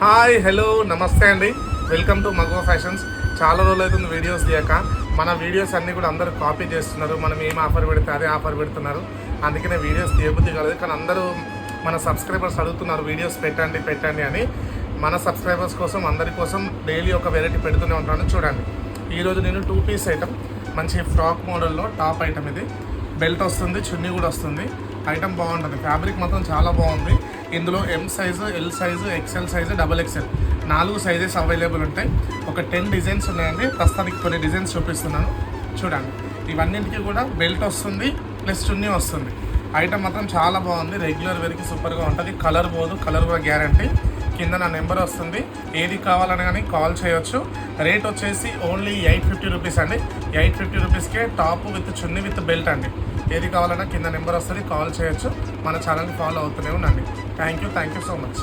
Hi hello నమస్తే అండి, welcome to మగవ fashions. చాలా రోజులు అవుతుంది వీడియోస్ తీయక. మన వీడియోస్ అన్నీ కూడా అందరూ కాపీ చేస్తున్నారు. మనం ఏం ఆఫర్ పెడితే అదే ఆఫర్ పెడుతున్నారు. అందుకనే వీడియోస్ తీయబుద్ధి కాలేదు. కానీ అందరూ మన సబ్స్క్రైబర్స్ అడుగుతున్నారు వీడియోస్ పెట్టండి అని. మన సబ్స్క్రైబర్స్ కోసం అందరి కోసం డైలీ ఒక వెరైటీ పెడుతూనే ఉంటాను. చూడండి, ఈరోజు నేను 2 పీస్ ఐటమ్, మంచి ఫ్రాక్ మోడల్లో టాప్ ఐటమ్. ఇది బెల్ట్ వస్తుంది, చున్నీ కూడా వస్తుంది. ఐటమ్ బాగుంటుంది, ఫ్యాబ్రిక్ మాత్రం చాలా బాగుంది. ఇందులో M size, L size, XL size, XXL 4 sizes available ఉంటాయి. ఒక 10 డిజైన్స్ ఉన్నాయండి. ప్రస్తుతానికి కొన్ని డిజైన్స్ చూపిస్తున్నాను చూడండి. ఇవన్నింటికి కూడా బెల్ట్ వస్తుంది ప్లస్ చున్నీ వస్తుంది. ఐటమ్ మాత్రం చాలా బాగుంది, రెగ్యులర్ వేర్కి సూపర్గా ఉంటుంది. కలర్ పోదు, కలర్ కూడా గ్యారంటీ. కింద నా నెంబర్ వస్తుంది, ఏది కావాలని కానీ కాల్ చేయొచ్చు. రేట్ వచ్చేసి ఓన్లీ 850 రూపీస్ అండి. 850 రూపీస్కే top with chunni with belt అండి. ఏది కావాలన్నా కింద నెంబర్ వస్తుంది, కాల్ చేయొచ్చు. మన ఛానల్ని ఫాలో అవుతూనే ఉండండి. Thank you so much.